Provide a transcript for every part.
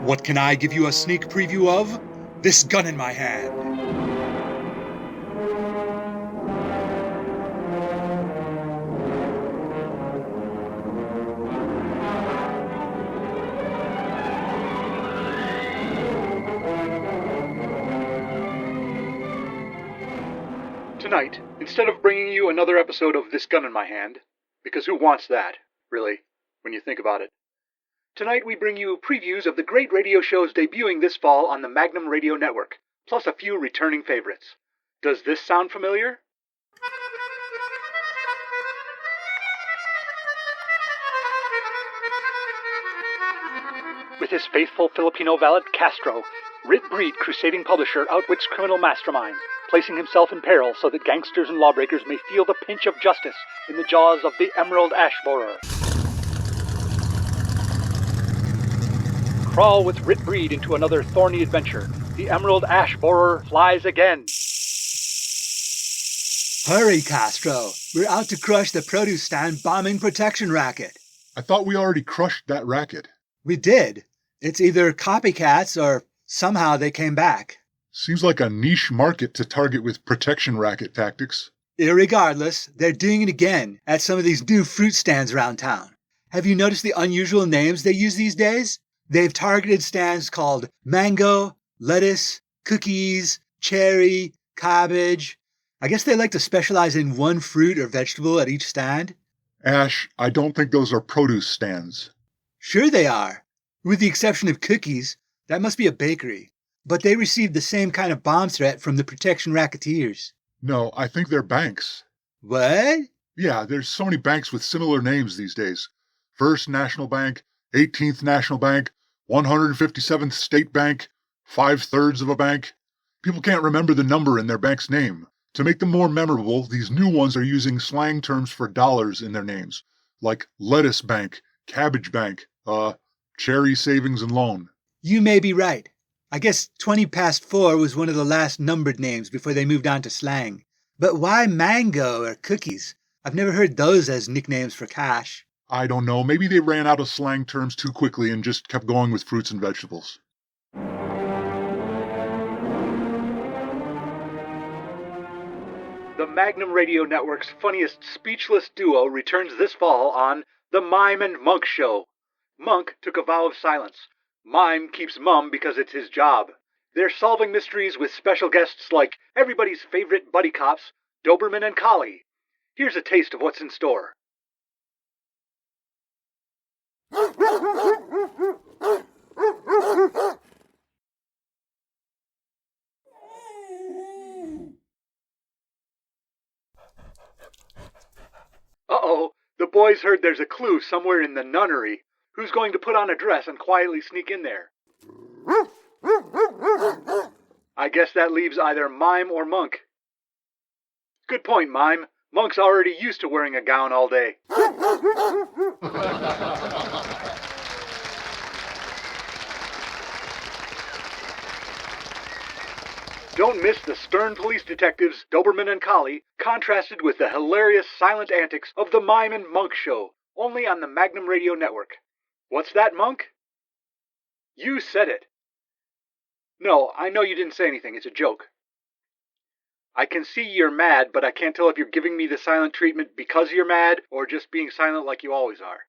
What can I give you a sneak preview of? This gun in my hand. Tonight, instead of bringing you another episode of This Gun in My Hand, because who wants that, really, when you think about it? Tonight we bring you previews of the great radio shows debuting this fall on the Magnum Radio Network, plus a few returning favorites. Does this sound familiar? With his faithful Filipino valet Castro, Writ Breed crusading publisher outwits criminal masterminds, placing himself in peril so that gangsters and lawbreakers may feel the pinch of justice in the jaws of the Emerald Ash Borer. Crawl with Writ Breed into another thorny adventure. The Emerald Ash Borer flies again. Hurry, Castro. We're out to crush the produce stand bombing protection racket. I thought we already crushed that racket. We did. It's either copycats or somehow they came back. Seems like a niche market to target with protection racket tactics. Irregardless, they're doing it again at some of these new fruit stands around town. Have you noticed the unusual names they use these days? They've targeted stands called mango, lettuce, cookies, cherry, cabbage. I guess they like to specialize in one fruit or vegetable at each stand. Ash, I don't think those are produce stands. Sure they are. With the exception of cookies, that must be a bakery. But they received the same kind of bomb threat from the protection racketeers. No, I think they're banks. What? Yeah, there's so many banks with similar names these days. First National Bank, 18th National Bank, 157th State Bank, 5/3 of a bank. People can't remember the number in their bank's name. To make them more memorable, these new ones are using slang terms for dollars in their names, like lettuce bank, cabbage bank, cherry savings and loan. You may be right. I guess 20 past 4 was one of the last numbered names before they moved on to slang. But why mango or cookies? I've never heard those as nicknames for cash. I don't know. Maybe they ran out of slang terms too quickly and just kept going with fruits and vegetables. The Magnum Radio Network's funniest speechless duo returns this fall on The Mime and Monk Show. Monk took a vow of silence. Mime keeps mum because it's his job. They're solving mysteries with special guests like everybody's favorite buddy cops, Doberman and Collie. Here's a taste of what's in store. Uh-oh, the boys heard there's a clue somewhere in the nunnery. Who's going to put on a dress and quietly sneak in there? I guess that leaves either Mime or Monk. Good point, Mime. Monk's already used to wearing a gown all day. Don't miss the stern police detectives, Doberman and Collie, contrasted with the hilarious silent antics of the Mime and Monk Show, only on the Magnum Radio Network. What's that, Monk? You said it. No, I know you didn't say anything. It's a joke. I can see you're mad, but I can't tell if you're giving me the silent treatment because you're mad or just being silent like you always are.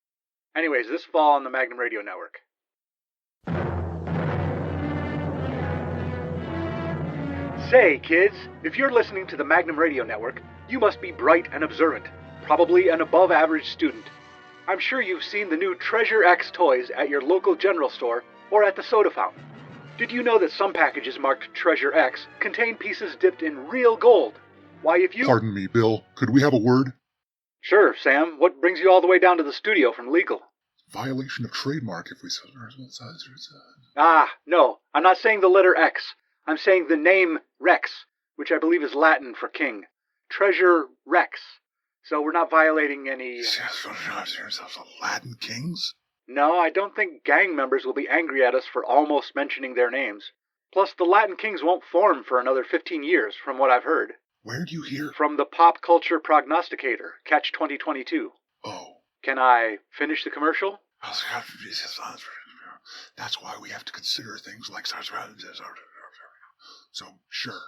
Anyways, this fall on the Magnum Radio Network. Say, kids, if you're listening to the Magnum Radio Network, you must be bright and observant, probably an above-average student. I'm sure you've seen the new Treasure X toys at your local general store or at the soda fountain. Did you know that some packages marked Treasure X contain pieces dipped in real gold? Why, if you... Pardon me, Bill. Could we have a word? Sure, Sam. What brings you all the way down to the studio from legal? Violation of trademark if we... No. I'm not saying the letter X. I'm saying the name Rex, which I believe is Latin for king. Treasure Rex. So we're not violating any... Latin kings? No, I don't think gang members will be angry at us for almost mentioning their names. Plus, the Latin kings won't form for another 15 years, from what I've heard. Where'd you hear? From the pop culture prognosticator, Catch 2022. Oh. Can I finish the commercial? That's why we have to consider things like... So, sure.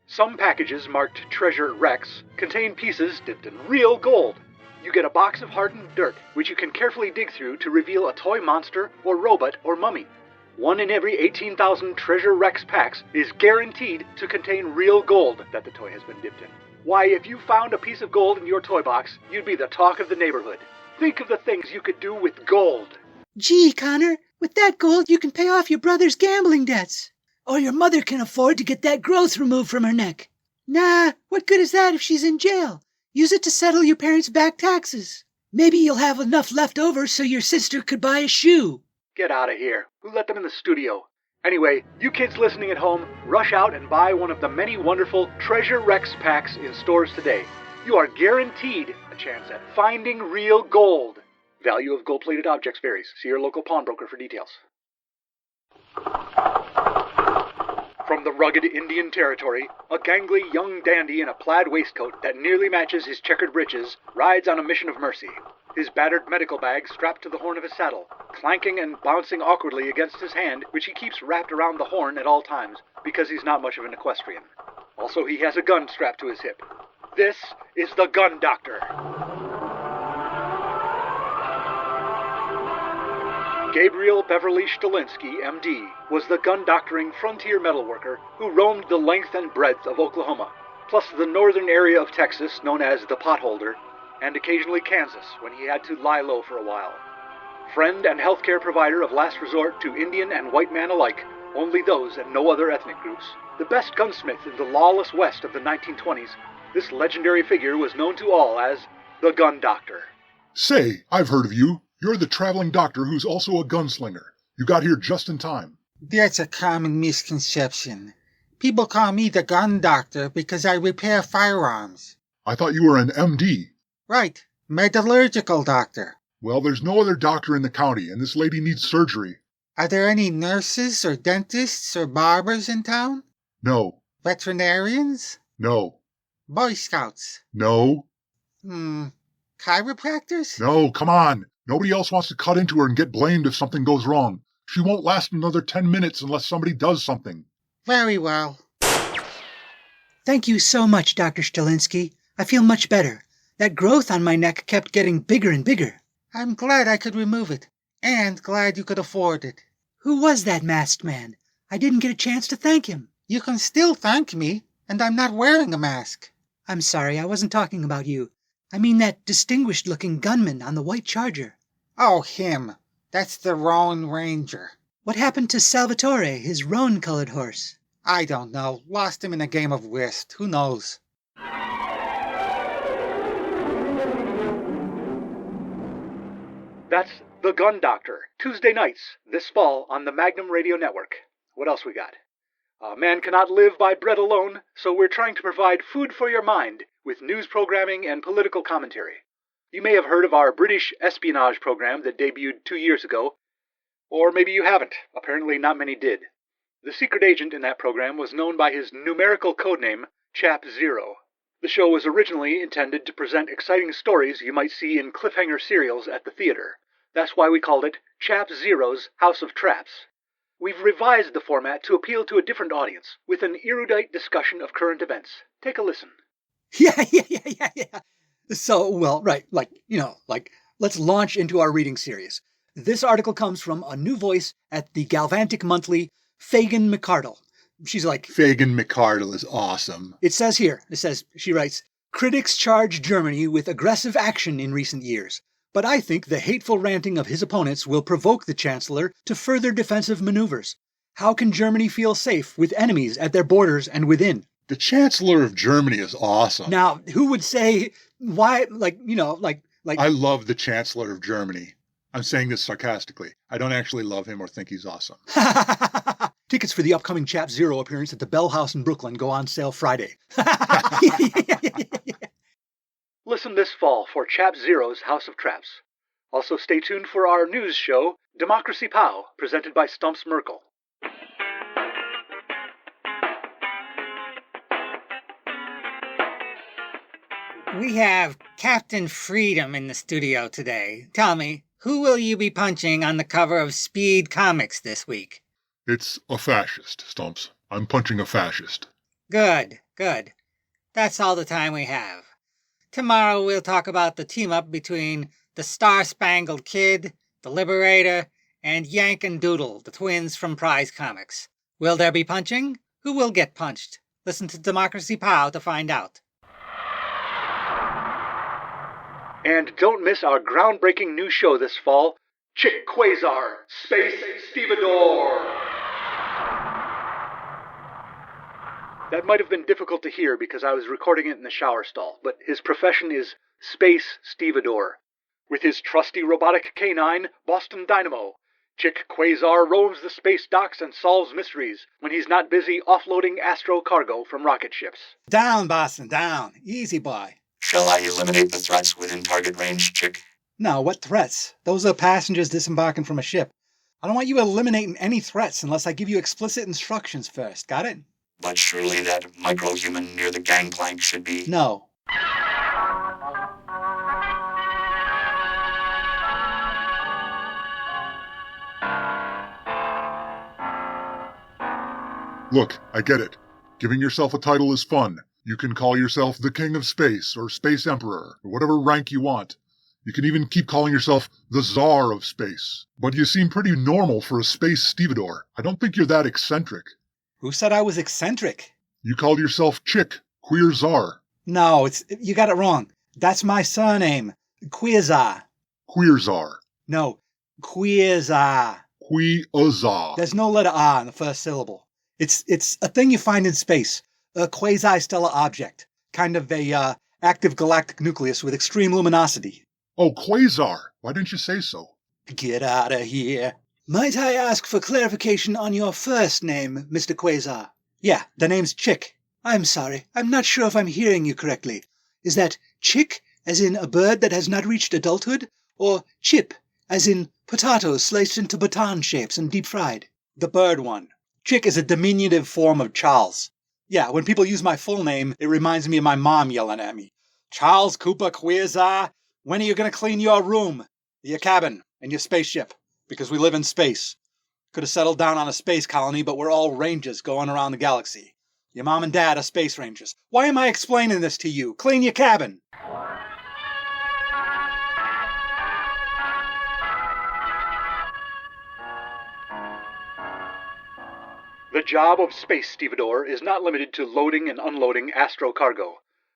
Some packages marked Treasure Rex contain pieces dipped in real gold. You get a box of hardened dirt, which you can carefully dig through to reveal a toy monster or robot or mummy. 1 in every 18,000 Treasure Rex packs is guaranteed to contain real gold that the toy has been dipped in. Why, if you found a piece of gold in your toy box, you'd be the talk of the neighborhood. Think of the things you could do with gold. Gee, Connor, with that gold you can pay off your brother's gambling debts. Or your mother can afford to get that growth removed from her neck. Nah, what good is that if she's in jail? Use it to settle your parents' back taxes. Maybe you'll have enough left over so your sister could buy a shoe. Get out of here. Who let them in the studio? Anyway, you kids listening at home, rush out and buy one of the many wonderful Treasure Rex packs in stores today. You are guaranteed a chance at finding real gold. Value of gold-plated objects varies. See your local pawnbroker for details. From the rugged Indian Territory, a gangly young dandy in a plaid waistcoat that nearly matches his checkered breeches rides on a mission of mercy. His battered medical bag strapped to the horn of his saddle, clanking and bouncing awkwardly against his hand, which he keeps wrapped around the horn at all times, because he's not much of an equestrian. Also, he has a gun strapped to his hip. This is the Gun Doctor. Gabriel Beverly Stalinsky, M.D., was the gun-doctoring frontier metalworker who roamed the length and breadth of Oklahoma, plus the northern area of Texas known as the Potholder, and occasionally Kansas when he had to lie low for a while. Friend and healthcare provider of last resort to Indian and white man alike, only those and no other ethnic groups, the best gunsmith in the lawless West of the 1920s, this legendary figure was known to all as the Gun Doctor. Say, I've heard of you. You're the traveling doctor who's also a gunslinger. You got here just in time. That's a common misconception. People call me the Gun Doctor because I repair firearms. I thought you were an MD. Right, metallurgical doctor. Well, there's no other doctor in the county, and this lady needs surgery. Are there any nurses or dentists or barbers in town? No. Veterinarians? No. Boy Scouts? No. Chiropractors? No, come on. Nobody else wants to cut into her and get blamed if something goes wrong. She won't last another 10 minutes unless somebody does something. Very well. Thank you so much, Dr. Stalinsky. I feel much better. That growth on my neck kept getting bigger and bigger. I'm glad I could remove it, and glad you could afford it. Who was that masked man? I didn't get a chance to thank him. You can still thank me, and I'm not wearing a mask. I'm sorry, I wasn't talking about you. I mean that distinguished-looking gunman on the white Charger. Oh, him. That's the Roan Ranger. What happened to Salvatore, his roan-colored horse? I don't know. Lost him in a game of whist. Who knows? That's The Gun Doctor, Tuesday nights, this fall on the Magnum Radio Network. What else we got? A man cannot live by bread alone, so we're trying to provide food for your mind with news programming and political commentary. You may have heard of our British espionage program that debuted 2 years ago, or maybe you haven't. Apparently not many did. The secret agent in that program was known by his numerical codename, Chap 0. The show was originally intended to present exciting stories you might see in cliffhanger serials at the theater. That's why we called it Chap 0's House of Traps. We've revised the format to appeal to a different audience, with an erudite discussion of current events. Take a listen. Yeah. So, well, right, let's launch into our reading series. This article comes from a new voice at the Galvantic Monthly, Fagin McCardle. She's like... Fagin McCardle is awesome. It says, she writes, critics charge Germany with aggressive action in recent years, but I think the hateful ranting of his opponents will provoke the Chancellor to further defensive maneuvers. How can Germany feel safe with enemies at their borders and within? The Chancellor of Germany is awesome. Now, who would say, why, I love the Chancellor of Germany. I'm saying this sarcastically. I don't actually love him or think he's awesome. Tickets for the upcoming Chap 0 appearance at the Bell House in Brooklyn go on sale Friday. Listen this fall for Chap 0's House of Traps. Also stay tuned for our news show, Democracy Pow, presented by Stumps Merkel. We have Captain Freedom in the studio today. Tell me, Who will you be punching on the cover of Speed Comics this week? It's a fascist, Stumps. I'm punching a fascist. Good. That's all the time we have. Tomorrow we'll talk about the team-up between the Star-Spangled Kid, the Liberator, and Yank and Doodle, the twins from Prize Comics. Will there be punching? Who will get punched? Listen to Democracy Pow to find out. And don't miss our groundbreaking new show this fall, Chick Quasar, Space Stevedore. That might have been difficult to hear because I was recording it in the shower stall, but his profession is Space Stevedore. With his trusty robotic canine, Boston Dynamo, Chick Quasar roams the space docks and solves mysteries when he's not busy offloading astro cargo from rocket ships. Down, Boston, down. Easy, boy. Shall I eliminate the threats within target range, Chick? No, what threats? Those are passengers disembarking from a ship. I don't want you eliminating any threats unless I give you explicit instructions first. Got it? But surely that micro-human near the gangplank should be... No. Look, I get it. Giving yourself a title is fun. You can call yourself the King of Space or Space Emperor or whatever rank you want. You can even keep calling yourself the Tsar of Space. But you seem pretty normal for a space stevedore. I don't think you're that eccentric. Who said I was eccentric? You called yourself Chick, Queer Czar. No, you got it wrong. That's my surname. Quasar. Queer Czar. No, Quasar. Quasar. There's no letter R in the first syllable. It's a thing you find in space. A quasi-stellar object. Kind of a active galactic nucleus with extreme luminosity. Oh, Quasar. Why didn't you say so? Get out of here. Might I ask for clarification on your first name, Mr. Quasar? Yeah, the name's Chick. I'm sorry, I'm not sure if I'm hearing you correctly. Is that chick, as in a bird that has not reached adulthood? Or chip, as in potatoes sliced into baton shapes and deep-fried? The bird one. Chick is a diminutive form of Charles. Yeah, when people use my full name, it reminds me of my mom yelling at me. Charles Cooper Quasar, when are you going to clean your room, your cabin, and your spaceship? Because we live in space. Could have settled down on a space colony, but we're all rangers going around the galaxy. Your mom and dad are space rangers. Why am I explaining this to you? Clean your cabin. The job of Space Stevedore is not limited to loading and unloading astro cargo.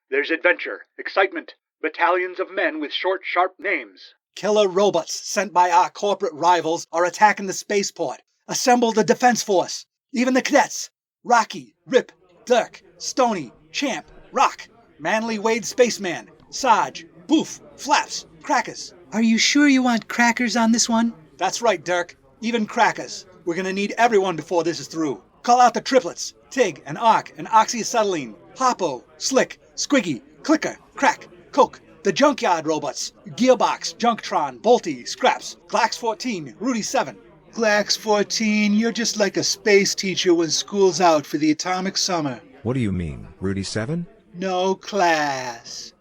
There's adventure, excitement, battalions of men with short, sharp names. Killer robots sent by our corporate rivals are attacking the spaceport. Assemble the defense force. Even the cadets. Rocky, Rip, Dirk, Stony, Champ, Rock, Manly Wade Spaceman, Sarge, Boof, Flaps, Crackers. Are you sure you want crackers on this one? That's right, Dirk. Even crackers. We're gonna need everyone before this is through. Call out the triplets. Tig and Arc and Oxyacetylene. Hoppo, Slick, Squiggy, Clicker, Crack, Coke. The Junkyard Robots. Gearbox, Junktron, Bolty, Scraps, Glax 14, Rudy 7. Glax 14, you're just like a space teacher when school's out for the atomic summer. What do you mean, Rudy 7? No class.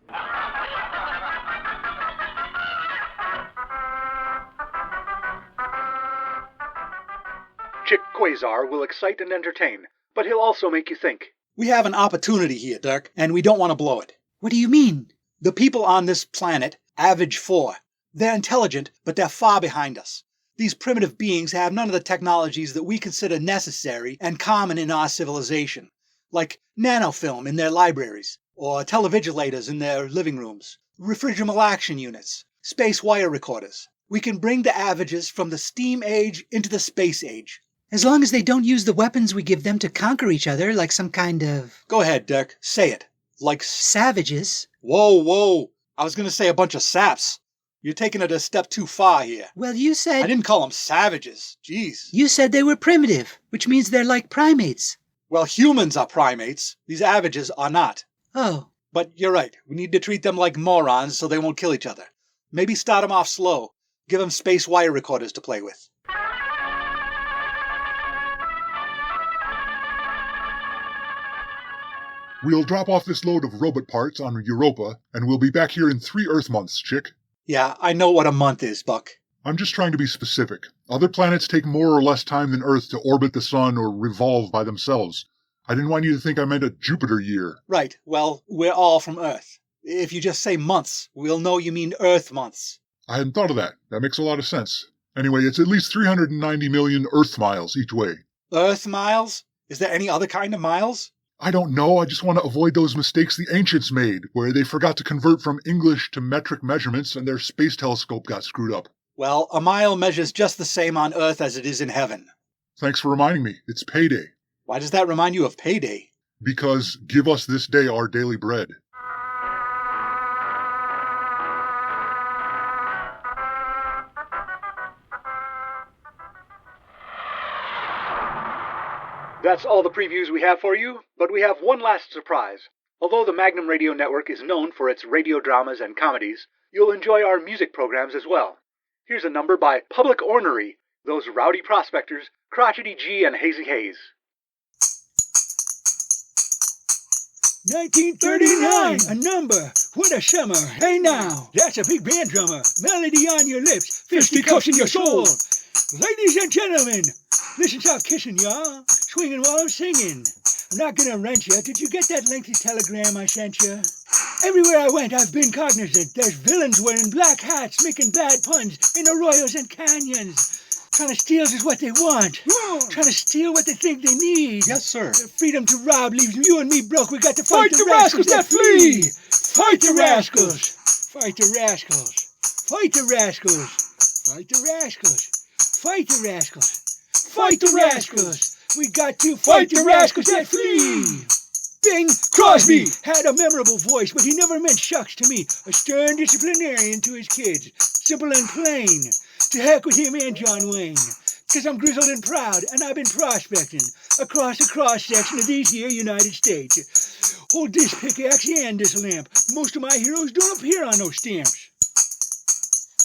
Chick Quasar will excite and entertain, but he'll also make you think. We have an opportunity here, Dirk, and we don't want to blow it. What do you mean? The people on this planet average 4. They're intelligent, but they're far behind us. These primitive beings have none of the technologies that we consider necessary and common in our civilization, like nanofilm in their libraries, or televigilators in their living rooms, refrigerable action units, space wire recorders. We can bring the averages from the steam age into the space age. As long as they don't use the weapons we give them to conquer each other like some kind of... Go ahead, Dirk. Say it. Like savages. Whoa. I was going to say a bunch of saps. You're taking it a step too far here. Well, you said... I didn't call them savages. Jeez. You said they were primitive, which means they're like primates. Well, humans are primates. These averages are not. Oh. But you're right. We need to treat them like morons so they won't kill each other. Maybe start them off slow. Give them space wire recorders to play with. We'll drop off this load of robot parts on Europa, and we'll be back here in 3 Earth months, Chick. Yeah, I know what a month is, Buck. I'm just trying to be specific. Other planets take more or less time than Earth to orbit the sun or revolve by themselves. I didn't want you to think I meant a Jupiter year. Right. Well, we're all from Earth. If you just say months, we'll know you mean Earth months. I hadn't thought of that. That makes a lot of sense. Anyway, it's at least 390 million Earth miles each way. Earth miles? Is there any other kind of miles? I don't know. I just want to avoid those mistakes the ancients made, where they forgot to convert from English to metric measurements and their space telescope got screwed up. Well, a mile measures just the same on Earth as it is in heaven. Thanks for reminding me. It's payday. Why does that remind you of payday? Because give us this day our daily bread. That's all the previews we have for you, but we have one last surprise. Although the Magnum Radio Network is known for its radio dramas and comedies, you'll enjoy our music programs as well. Here's a number by Public Ornery, those rowdy prospectors, Crotchety G and Hazy Haze. 1939, a number, what a summer, hey now, that's a big band drummer, melody on your lips, fisticuffs in your soul. Ladies and gentlemen, listen to I'm kissing y'all, swinging while I'm singing. I'm not gonna rent you, did you get that lengthy telegram I sent you? Everywhere I went, I've been cognizant, there's villains wearing black hats, making bad puns in arroyos and canyons. Trying to steal is what they want. Trying to steal what they think they need. Yes, sir. The freedom to rob leaves you and me broke. We got to fight the rascals that flee. Fight the rascals. Fight the rascals. Fight the rascals. Fight the rascals. Fight the rascals. Fight the rascals. We got to fight the rascals that flee. Bing Crosby had a memorable voice, but he never meant shucks to me. A stern disciplinarian to his kids. Simple and plain. To heck with him and John Wayne. 'Cause I'm grizzled and proud, and I've been prospecting across the cross-section of these here United States. Hold this pickaxe and this lamp. Most of my heroes don't appear on those stamps.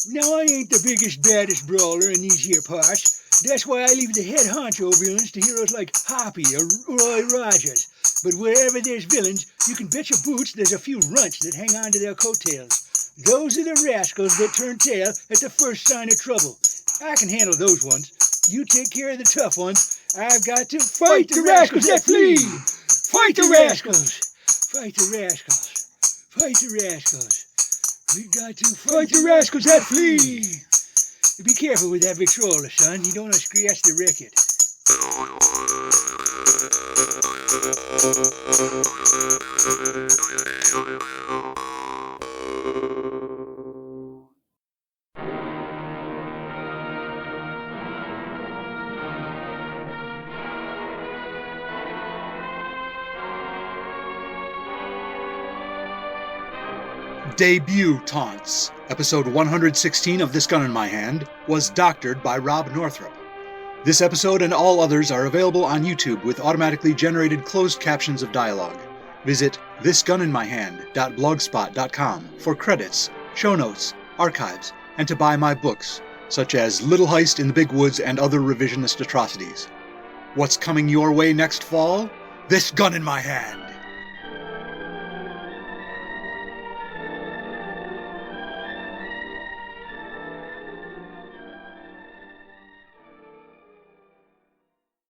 Now, I ain't the biggest, baddest brawler in these here parts. That's why I leave the head honcho villains to heroes like Hoppy or Roy Rogers. But wherever there's villains, you can bet your boots there's a few runts that hang on to their coattails. Those are the rascals that turn tail at the first sign of trouble. I can handle those ones. You take care of the tough ones. I've got to fight the rascals that flee. Fight the rascals. Fight the rascals. Fight the rascals. We got to fight the rascals that flee. Be careful with that Victrola, son. You don't want to scratch the record. Debut Taunts, episode 116 of This Gun in My Hand, was doctored by Rob Northrop. This episode and all others are available on YouTube with automatically generated closed captions of dialogue. Visit thisguninmyhand.blogspot.com for credits, show notes, archives, and to buy my books, such as Little Heist in the Big Woods and Other Revisionist Atrocities. What's coming your way next fall? This Gun in My Hand!